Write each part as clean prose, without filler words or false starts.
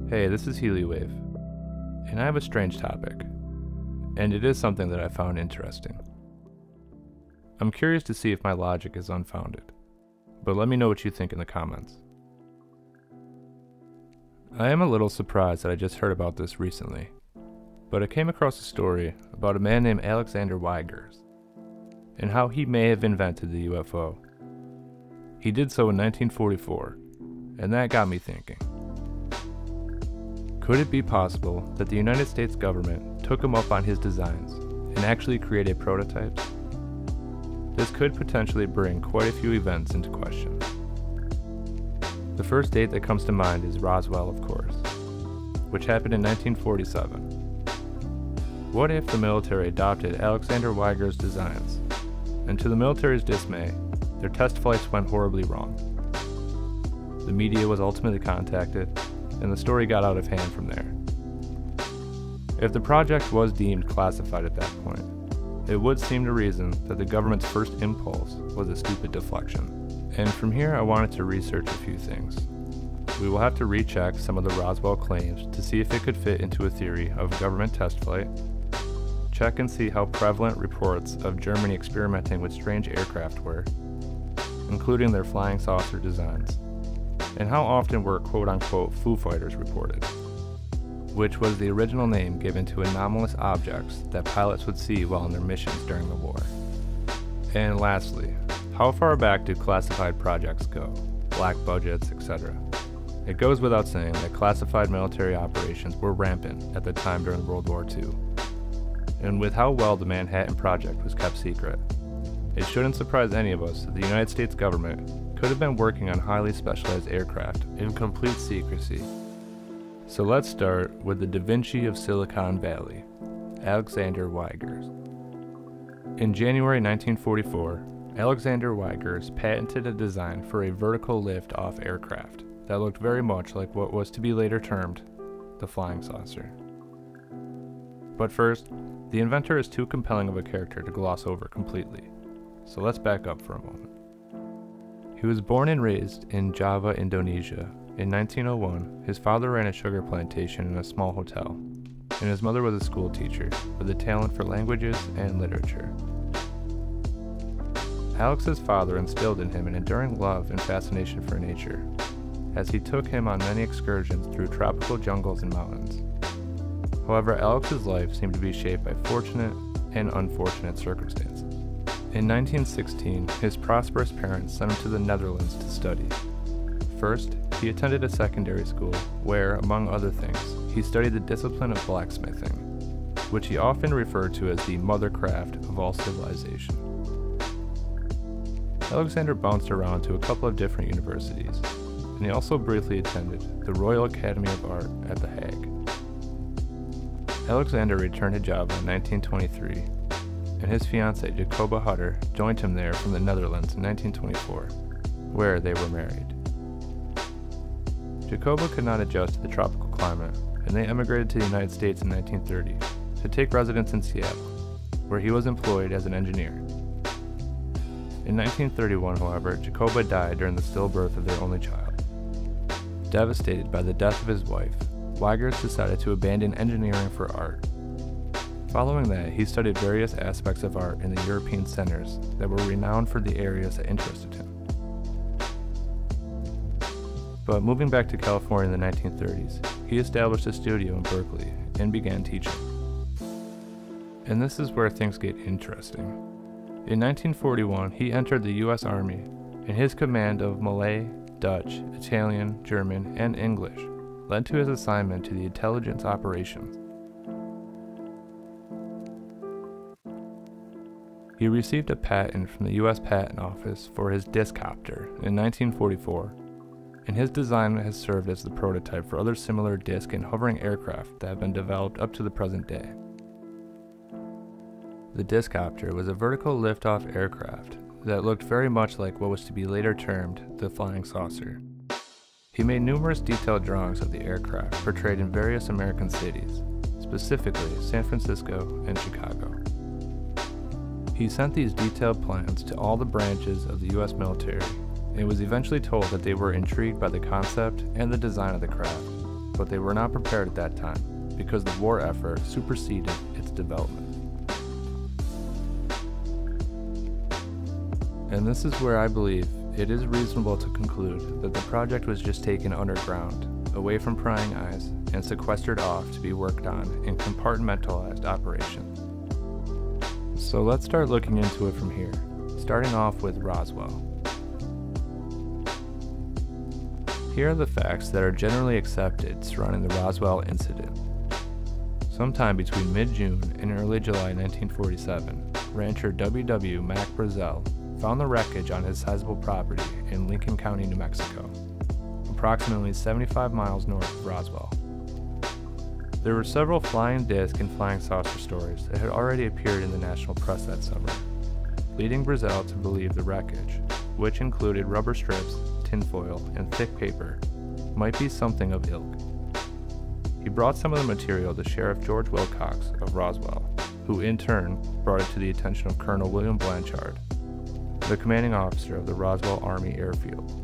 Hey, this is HeliWave, and I have a strange topic, and it is something that I found interesting. I'm curious to see if my logic is unfounded, but let me know what you think in the comments. I am a little surprised that I just heard about this recently, but I came across a story about a man named Alexander Weyger, and how he may have invented the UFO. He did so in 1944, and that got me thinking. Could it be possible that the United States government took him up on his designs and actually created prototypes? This could potentially bring quite a few events into question. The first date that comes to mind is Roswell, of course, which happened in 1947. What if the military adopted Alexander Weyger's designs, and to the military's dismay, their test flights went horribly wrong? The media was ultimately contacted, and the story got out of hand from there. If the project was deemed classified at that point, it would seem to reason that the government's first impulse was a stupid deflection. And from here I wanted to research a few things. We will have to recheck some of the Roswell claims to see if it could fit into a theory of a government test flight, check and see how prevalent reports of Germany experimenting with strange aircraft were, including their flying saucer designs, and how often were quote-unquote Foo Fighters reported, which was the original name given to anomalous objects that pilots would see while on their missions during the war. And lastly, how far back do classified projects go, black budgets, etc.? It goes without saying that classified military operations were rampant at the time during World War II. And with how well the Manhattan Project was kept secret, it shouldn't surprise any of us that the United States government could have been working on highly specialized aircraft in complete secrecy. So let's start with the DaVinci of Silicon Valley, Alexander Weyger. In January 1944, Alexander Weyger patented a design for a vertical lift-off aircraft that looked very much like what was to be later termed the flying saucer. But first, the inventor is too compelling of a character to gloss over completely, so let's back up for a moment. He was born and raised in Java, Indonesia. In 1901, his father ran a sugar plantation in a small hotel, and his mother was a school teacher with a talent for languages and literature. Alex's father instilled in him an enduring love and fascination for nature, as he took him on many excursions through tropical jungles and mountains. However, Alex's life seemed to be shaped by fortunate and unfortunate circumstances. In 1916, his prosperous parents sent him to the Netherlands to study. First, he attended a secondary school where, among other things, he studied the discipline of blacksmithing, which he often referred to as the mother craft of all civilization. Alexander bounced around to a couple of different universities, and he also briefly attended the Royal Academy of Art at The Hague. Alexander returned to Java in 1923, and his fiancée Jacoba Hutter joined him there from the Netherlands in 1924, where they were married. Jacoba could not adjust to the tropical climate, and they emigrated to the United States in 1930 to take residence in Seattle, where he was employed as an engineer. In 1931, however, Jacoba died during the stillbirth of their only child. Devastated by the death of his wife, Weyger decided to abandon engineering for art. Following that, he studied various aspects of art in the European centers that were renowned for the areas that interested him. But moving back to California in the 1930s, he established a studio in Berkeley and began teaching. And this is where things get interesting. In 1941, he entered the U.S. Army, and his command of Malay, Dutch, Italian, German, and English led to his assignment to the intelligence operations. He received a patent from the U.S. Patent Office for his discopter in 1944, and his design has served as the prototype for other similar disc and hovering aircraft that have been developed up to the present day. The discopter was a vertical lift-off aircraft that looked very much like what was to be later termed the flying saucer. He made numerous detailed drawings of the aircraft portrayed in various American cities, specifically San Francisco and Chicago. He sent these detailed plans to all the branches of the U.S. military, and was eventually told that they were intrigued by the concept and the design of the craft, but they were not prepared at that time because the war effort superseded its development. And this is where I believe it is reasonable to conclude that the project was just taken underground, away from prying eyes, and sequestered off to be worked on in compartmentalized operations. So let's start looking into it from here, starting off with Roswell. Here are the facts that are generally accepted surrounding the Roswell Incident. Sometime between mid-June and early July 1947, rancher W.W. Mac Brazel found the wreckage on his sizable property in Lincoln County, New Mexico, approximately 75 miles north of Roswell. There were several flying disc and flying saucer stories that had already appeared in the national press that summer, leading Brazel to believe the wreckage, which included rubber strips, tinfoil, and thick paper, might be something of ilk. He brought some of the material to Sheriff George Wilcox of Roswell, who in turn brought it to the attention of Colonel William Blanchard, the commanding officer of the Roswell Army Airfield.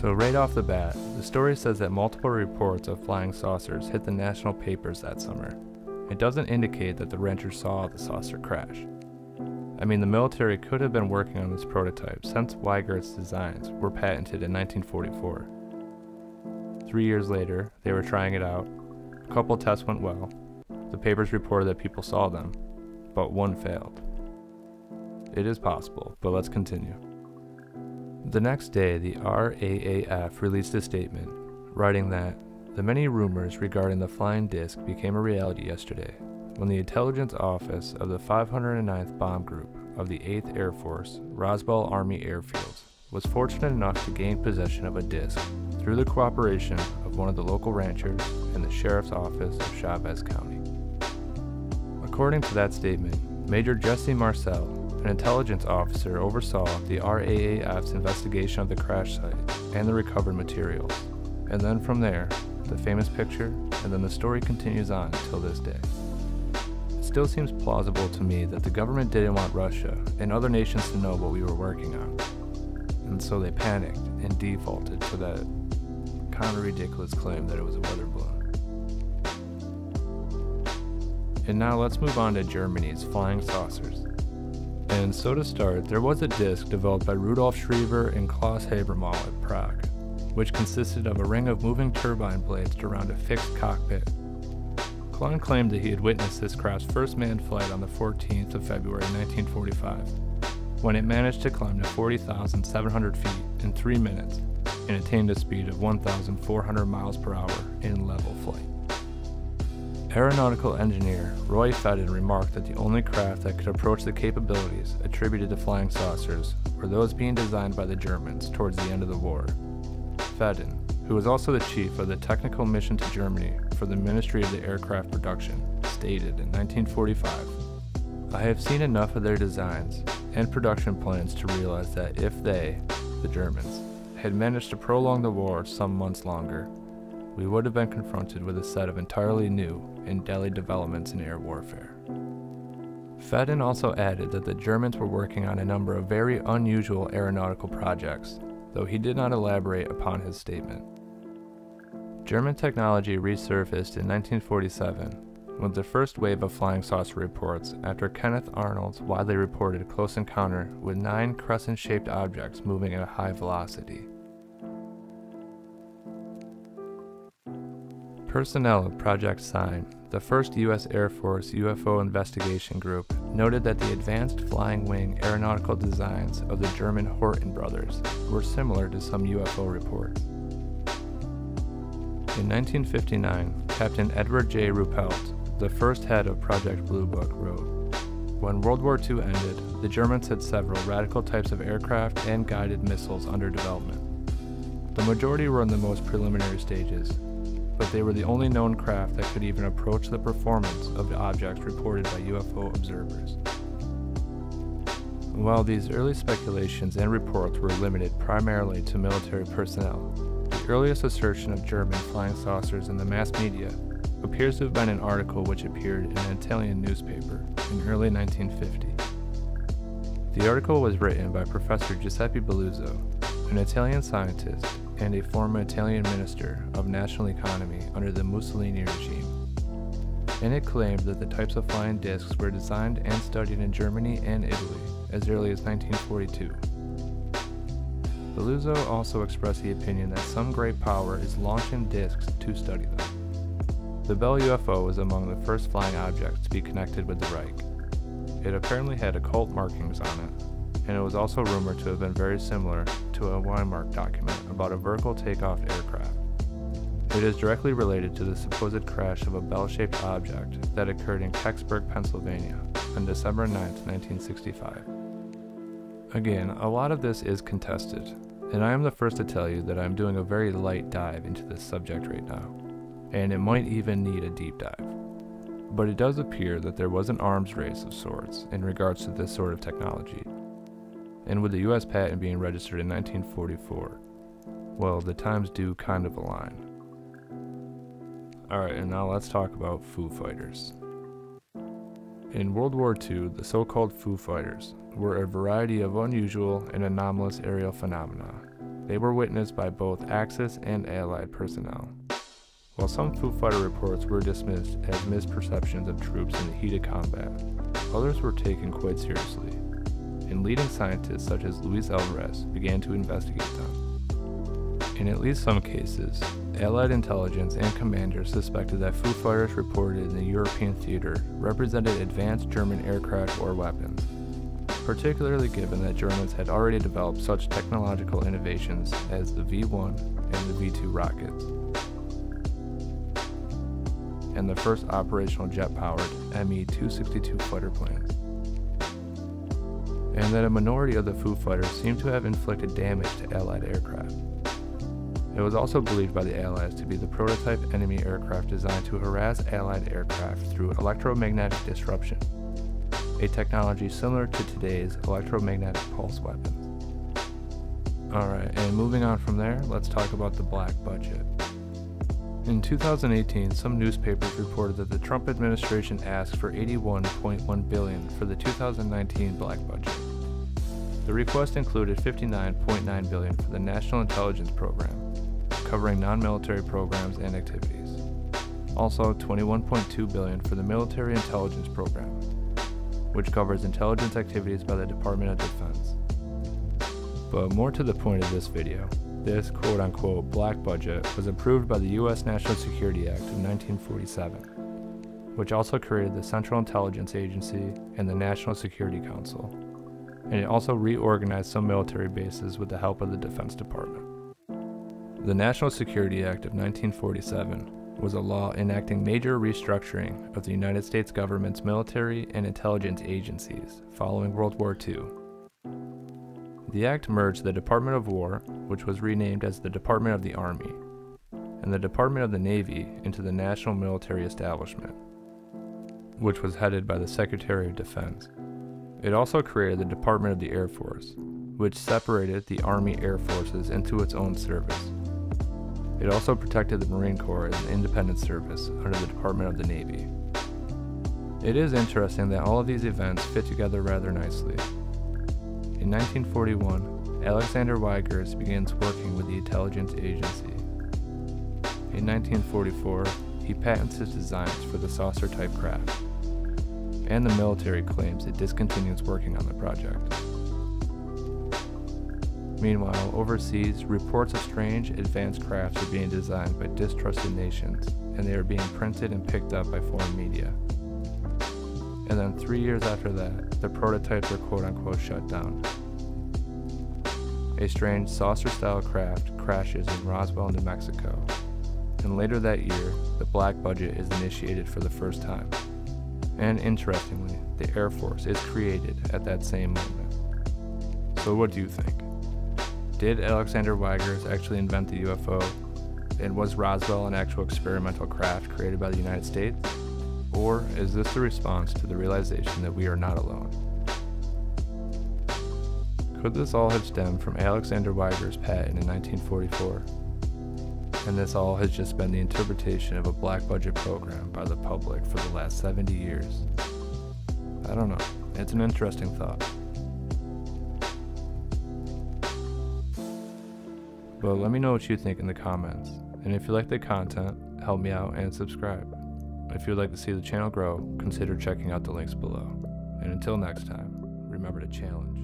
So right off the bat, the story says that multiple reports of flying saucers hit the national papers that summer. It doesn't indicate that the rancher saw the saucer crash. I mean, the military could have been working on this prototype since Weyger's designs were patented in 1944. 3 years later, they were trying it out. A couple tests went well. The papers reported that people saw them, but one failed. It is possible, but let's continue. The next day, the RAAF released a statement, writing that the many rumors regarding the flying disc became a reality yesterday when the intelligence office of the 509th Bomb Group of the 8th Air Force, Roswell Army Airfields, was fortunate enough to gain possession of a disc through the cooperation of one of the local ranchers and the Sheriff's Office of Chavez County. According to that statement, Major Jesse Marcel, an intelligence officer, oversaw the RAAF's investigation of the crash site and the recovered materials. And then from there, the famous picture, and then the story continues on until this day. It still seems plausible to me that the government didn't want Russia and other nations to know what we were working on. And so they panicked and defaulted to that kind of ridiculous claim that it was a weather balloon. And now let's move on to Germany's flying saucers. And so to start, there was a disc developed by Rudolf Schriever and Klaus Habermal at Prague, which consisted of a ring of moving turbine blades around a fixed cockpit. Klein claimed that he had witnessed this craft's first manned flight on the 14th of February 1945, when it managed to climb to 40,700 feet in 3 minutes and attained a speed of 1,400 miles per hour in level flight. Aeronautical engineer Roy Fedden remarked that the only craft that could approach the capabilities attributed to flying saucers were those being designed by the Germans towards the end of the war. Fedden, who was also the chief of the technical mission to Germany for the Ministry of the Aircraft Production, stated in 1945, "I have seen enough of their designs and production plans to realize that if they, the Germans, had managed to prolong the war some months longer, we would have been confronted with a set of entirely new and deadly developments in air warfare." Fedden also added that the Germans were working on a number of very unusual aeronautical projects, though he did not elaborate upon his statement. German technology resurfaced in 1947 with the first wave of flying saucer reports after Kenneth Arnold's widely reported close encounter with 9 crescent-shaped objects moving at a high velocity. Personnel of Project Sign, the first U.S. Air Force UFO investigation group, noted that the advanced flying wing aeronautical designs of the German Horten brothers were similar to some UFO reports. In 1959, Captain Edward J. Ruppelt, the first head of Project Blue Book, wrote, "When World War II ended, the Germans had several radical types of aircraft and guided missiles under development. The majority were in the most preliminary stages, but they were the only known craft that could even approach the performance of the objects reported by UFO observers." While these early speculations and reports were limited primarily to military personnel, the earliest assertion of German flying saucers in the mass media appears to have been an article which appeared in an Italian newspaper in early 1950. The article was written by Professor Giuseppe Belluzzo, an Italian scientist and a former Italian minister of national economy under the Mussolini regime. And it claimed that the types of flying discs were designed and studied in Germany and Italy as early as 1942. Beluzzo also expressed the opinion that some great power is launching discs to study them. The Bell UFO was among the first flying objects to be connected with the Reich. It apparently had occult markings on it, and it was also rumored to have been very similar to a Weimar document about a vertical takeoff aircraft. It is directly related to the supposed crash of a bell-shaped object that occurred in Kecksburg, Pennsylvania on December 9, 1965. Again, a lot of this is contested, and I am the first to tell you that I am doing a very light dive into this subject right now, and it might even need a deep dive. But it does appear that there was an arms race of sorts in regards to this sort of technology, and with the US patent being registered in 1944, well, the times do kind of align. Alright, and now let's talk about Foo Fighters. In World War II, the so-called Foo Fighters were a variety of unusual and anomalous aerial phenomena. They were witnessed by both Axis and Allied personnel. While some Foo Fighter reports were dismissed as misperceptions of troops in the heat of combat, others were taken quite seriously, and leading scientists such as Luis Alvarez began to investigate them. In at least some cases, Allied intelligence and commanders suspected that Foo Fighters reported in the European theater represented advanced German aircraft or weapons, particularly given that Germans had already developed such technological innovations as the V-1 and the V-2 rockets, and the first operational jet-powered Me-262 fighter planes, and that a minority of the Foo Fighters seemed to have inflicted damage to Allied aircraft. It was also believed by the Allies to be the prototype enemy aircraft designed to harass Allied aircraft through electromagnetic disruption, a technology similar to today's electromagnetic pulse weapons. Alright, and moving on from there, let's talk about the black budget. In 2018, some newspapers reported that the Trump administration asked for $81.1 billion for the 2019 black budget. The request included $59.9 billion for the National Intelligence Program, covering non-military programs and activities. Also, $21.2 billion for the Military Intelligence Program, which covers intelligence activities by the Department of Defense. But more to the point of this video, this quote-unquote black budget was approved by the U.S. National Security Act of 1947, which also created the Central Intelligence Agency and the National Security Council, and it also reorganized some military bases with the help of the Defense Department. The National Security Act of 1947 was a law enacting major restructuring of the United States government's military and intelligence agencies following World War II. The act merged the Department of War, which was renamed as the Department of the Army, and the Department of the Navy into the National Military Establishment, which was headed by the Secretary of Defense. It also created the Department of the Air Force, which separated the Army Air Forces into its own service. It also protected the Marine Corps as an independent service under the Department of the Navy. It is interesting that all of these events fit together rather nicely. In 1941, Alexander Weyger begins working with the intelligence agency. In 1944, he patents his designs for the saucer-type craft, and the military claims it discontinues working on the project. Meanwhile, overseas, reports of strange, advanced crafts are being designed by distrusted nations, and they are being printed and picked up by foreign media. And then 3 years after that, the prototypes are quote-unquote shut down. A strange saucer-style craft crashes in Roswell, New Mexico, and later that year, the black budget is initiated for the first time. And interestingly, the Air Force is created at that same moment. So what do you think? Did Alexander Weyger actually invent the UFO? And was Roswell an actual experimental craft created by the United States? Or is this the response to the realization that we are not alone? Could this all have stemmed from Alexander Weyger's patent in 1944? And this all has just been the interpretation of a black budget program by the public for the last 70 years? I don't know. It's an interesting thought. But let me know what you think in the comments, and if you like the content, help me out and subscribe. If you'd like to see the channel grow, consider checking out the links below. And until next time, remember to challenge